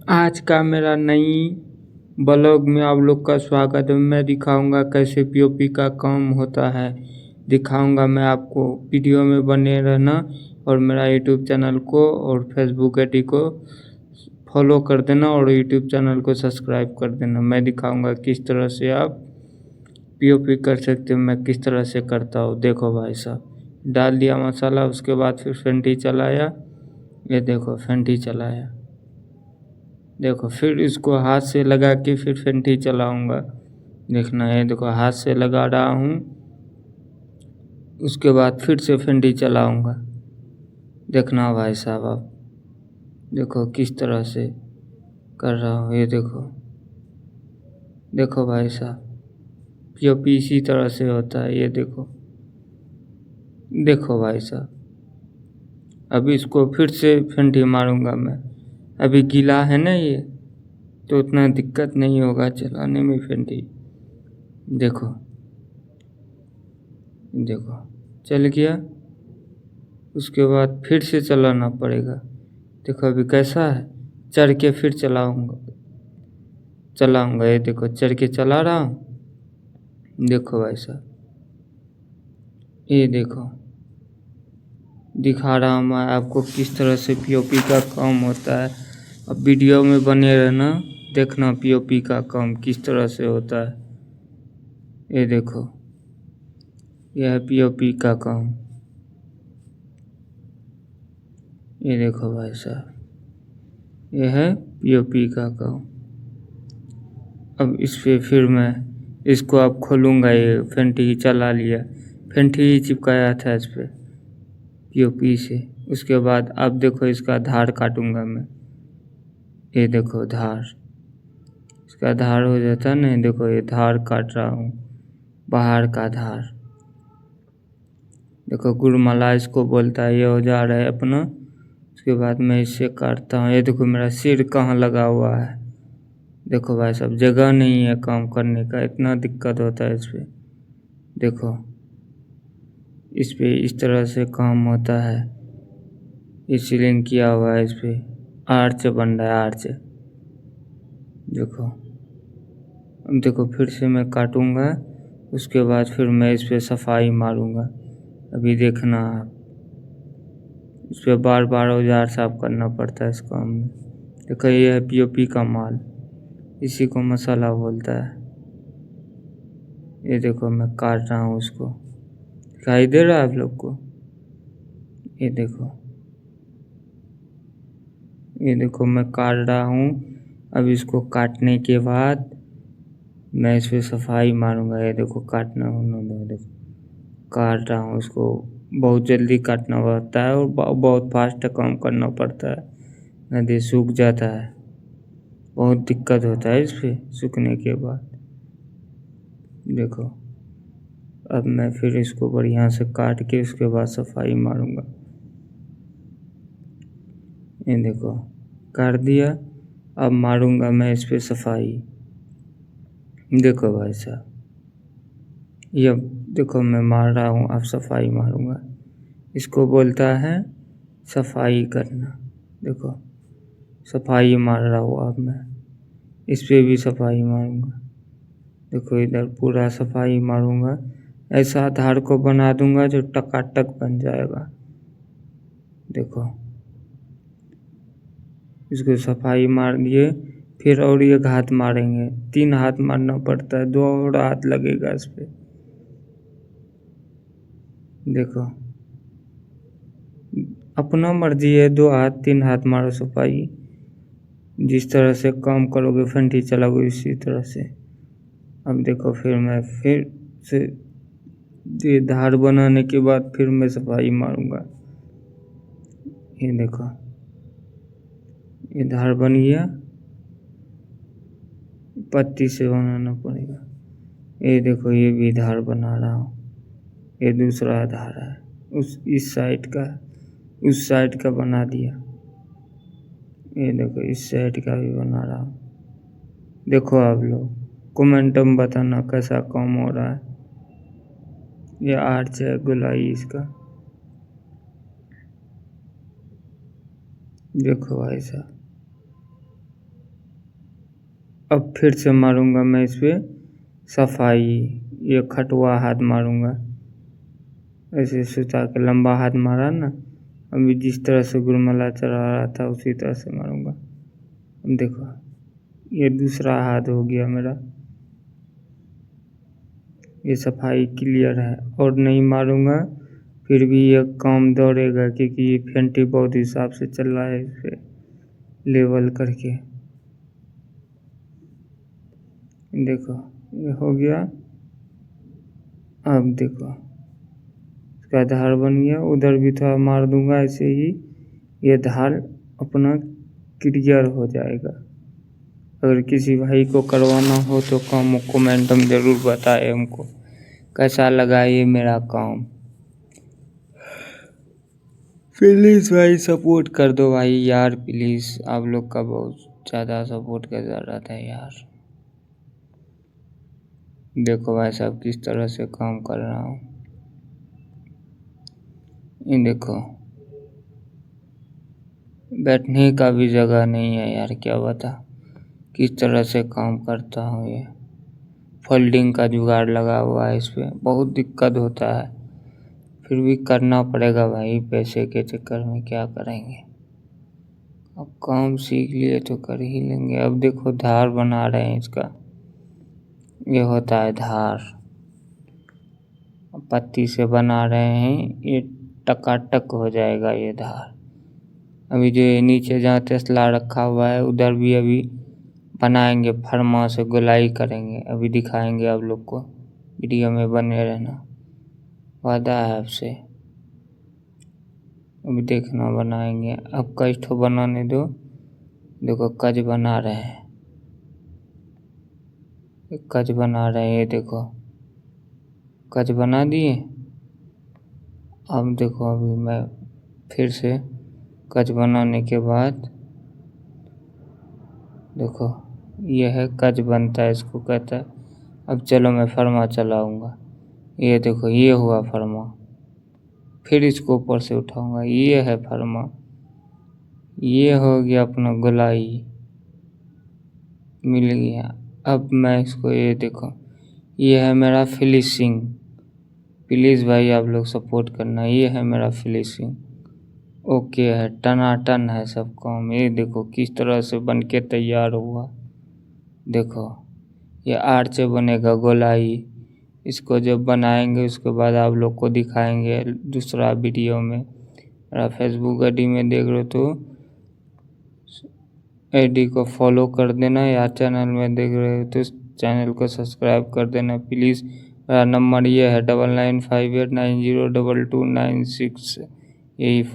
आज का मेरा नई ब्लॉग में आप लोग का स्वागत है। मैं दिखाऊंगा कैसे पीओपी का काम होता है, दिखाऊंगा मैं आपको। वीडियो में बने रहना और मेरा यूट्यूब चैनल को और फेसबुक आईडी को फॉलो कर देना और यूट्यूब चैनल को सब्सक्राइब कर देना। मैं दिखाऊंगा किस तरह से आप पीओपी कर सकते हो, मैं किस तरह से करता हूँ। देखो भाई साहब, डाल दिया मसाला, उसके बाद फिर फेंटी चलाया। ये देखो फेंटी चलाया, देखो फिर इसको हाथ से लगा के फिर फेंटी चलाऊंगा। देखना है, देखो हाथ से लगा रहा हूँ, उसके बाद फिर से फेंटी चलाऊंगा। देखना भाई साहब, आप देखो किस तरह से कर रहा हूँ। ये देखो, देखो भाई साहब, पीओपी इसी तरह से होता है। ये देखो, देखो भाई साहब, अभी इसको फिर से फेंटी मारूंगा मैं। अभी गीला है ना ये, तो उतना दिक्कत नहीं होगा चलाने में फेंटी। देखो देखो चल गया, उसके बाद फिर से चलाना पड़ेगा। देखो अभी कैसा है, चढ़ के फिर चलाऊंगा। ये देखो चढ़ के चला रहा हूँ। देखो भाई साहब, ये देखो दिखा रहा हूँ मैं आपको किस तरह से पीओपी का काम होता है। अब वीडियो में बने रहना, देखना पीओपी का काम किस तरह से होता है। ये देखो, यह है पीओपी का काम। ये देखो भाई साहब, यह है पीओपी का काम। अब इस पे फिर मैं इसको अब खोलूँगा। ये फेंटी चला लिया, फेंटी ही चिपकाया था इस पे पीओपी से। उसके बाद अब देखो इसका धार काटूंगा मैं। ये देखो धार, इसका धार हो जाता है ना। देखो ये धार काट रहा हूँ, बाहर का धार। देखो गुड़माला इसको बोलता है, ये औजार है अपना। उसके बाद मैं इससे काटता हूँ। ये देखो मेरा सिर कहाँ लगा हुआ है। देखो भाई साहब, जगह नहीं है काम करने का, इतना दिक्कत होता है इस पे। देखो इस पे इस तरह से काम होता है। ये सीलिंग किया हुआ है, इस पे आर्च बन रहा है, आर्च। देखो अब देखो फिर से मैं काटूंगा, उसके बाद फिर मैं इस पे सफाई मारूंगा। अभी देखना आप, इस पे बार बार औजार साफ करना पड़ता है इस काम में। देखो ये है पीओपी का माल, इसी को मसाला बोलता है। ये देखो मैं काट रहा हूँ उसको, दिखाई दे रहा है आप लोग को। ये देखो, ये देखो मैं काट रहा हूँ। अब इसको काटने के बाद मैं इस पे सफाई मारूंगा। ये देखो काटना होना दो, देखो काट रहा हूँ इसको। बहुत जल्दी काटना पड़ता है और बहुत फास्ट काम करना पड़ता है, नहीं सूख जाता है। बहुत दिक्कत होता है इस पे सूखने के बाद। देखो अब मैं फिर इसको बढ़िया से काट के उसके बाद सफाई मारूंगा। ये देखो काट दिया, अब मारूंगा मैं इस पे सफाई। देखो भाई साहब, ये देखो मैं मार रहा हूँ, अब सफाई मारूंगा। इसको बोलता है सफाई करना। देखो सफाई मार रहा हूँ अब मैं, इस पे भी सफाई मारूंगा। देखो इधर पूरा सफाई मारूंगा, ऐसा धार को बना दूंगा जो टकाटक बन जाएगा। देखो इसको सफाई मार दिए, फिर और एक हाथ मारेंगे। 3 हाथ मारना पड़ता है, 2 और हाथ लगेगा इस पे। देखो अपना मर्जी है, 2 हाथ 3 हाथ मारो सफाई। जिस तरह से काम करोगे फंटी चलाओगे इसी तरह से। अब देखो फिर मैं फिर से ये धार बनाने के बाद फिर मैं सफाई मारूंगा। ये देखो ये धार बन गया, पत्ती से बनाना पड़ेगा। ये देखो ये भी धार बना रहा हूँ। ये दूसरा धार है, उस इस साइड का, उस साइड का बना दिया। ये देखो इस साइड का भी बना रहा हूँ। देखो आप लोग कमेंट में बताना कैसा काम हो रहा है। ये आर्च है गोलाई इसका। देखो भाई साहब, अब फिर से मारूंगा मैं इस पे सफाई। ये खटुआ हाथ मारूंगा, ऐसे सुता के लंबा हाथ मारा ना, अभी जिस तरह से गुरमला चढ़ा रहा था उसी तरह से मारूंगा। देखो ये दूसरा हाथ हो गया मेरा, ये सफाई क्लियर है। और नहीं मारूंगा फिर भी ये काम दौड़ेगा, क्योंकि ये फेंटी बहुत हिसाब से चल रहा है, इस पे लेवल करके। देखो ये हो गया। अब देखो इसका धार बन गया, उधर भी थोड़ा मार दूंगा ऐसे ही, ये धार अपना क्लियर हो जाएगा। अगर किसी भाई को करवाना हो तो काम कमेंट में ज़रूर बताए हमको कैसा लगा ये मेरा काम। प्लीज़ भाई सपोर्ट कर दो भाई यार, प्लीज़ आप लोग का बहुत ज़्यादा सपोर्ट का ज़रूरत है यार। देखो भाई साहब किस तरह से काम कर रहा हूँ, ये देखो बैठने का भी जगह नहीं है यार, क्या बता किस तरह से काम करता हूँ। ये फोल्डिंग का जुगाड़ लगा हुआ है, इस पर बहुत दिक्कत होता है, फिर भी करना पड़ेगा भाई, पैसे के चक्कर में क्या करेंगे। अब काम सीख लिए तो कर ही लेंगे। अब देखो धार बना रहे हैं इसका, ये होता है धार, पत्ती से बना रहे हैं, ये टकाटक हो जाएगा ये धार। अभी जो ये नीचे जहाँ तसला रखा हुआ है उधर भी अभी बनाएंगे, फरमा से गोलाई करेंगे, अभी दिखाएंगे आप लोग को, वीडियो में बने रहना, वादा है आपसे। अभी देखना बनाएंगे, अब कई ठो बनाने दो। देखो कज बना रहे हैं, कज बना रहे हैं, ये देखो कज बना दिए। अब देखो अभी मैं फिर से कज बनाने के बाद देखो ये है कज बनता है, इसको कहता है। अब चलो मैं फरमा चलाऊंगा, ये देखो ये हुआ फरमा, फिर इसको ऊपर से उठाऊंगा, ये है फरमा, ये हो गया अपना गोलाई, मिल गया। अब मैं इसको, ये देखो ये है मेरा फिनिशिंग। प्लीज़ भाई आप लोग सपोर्ट करना, ये है मेरा फिनिशिंग। ओके है, टनाटन है सब काम। ये देखो किस तरह से बन के तैयार हुआ। देखो ये आर्च बनेगा गोलाई, इसको जब बनाएंगे उसके बाद आप लोग को दिखाएंगे दूसरा वीडियो में। मेरा फेसबुक आईडी में देख रहे हो तो आईडी को फॉलो कर देना, या चैनल में देख रहे हो तो चैनल को सब्सक्राइब कर देना प्लीज़। मेरा नंबर ये है 9958902296, यही फ़ोन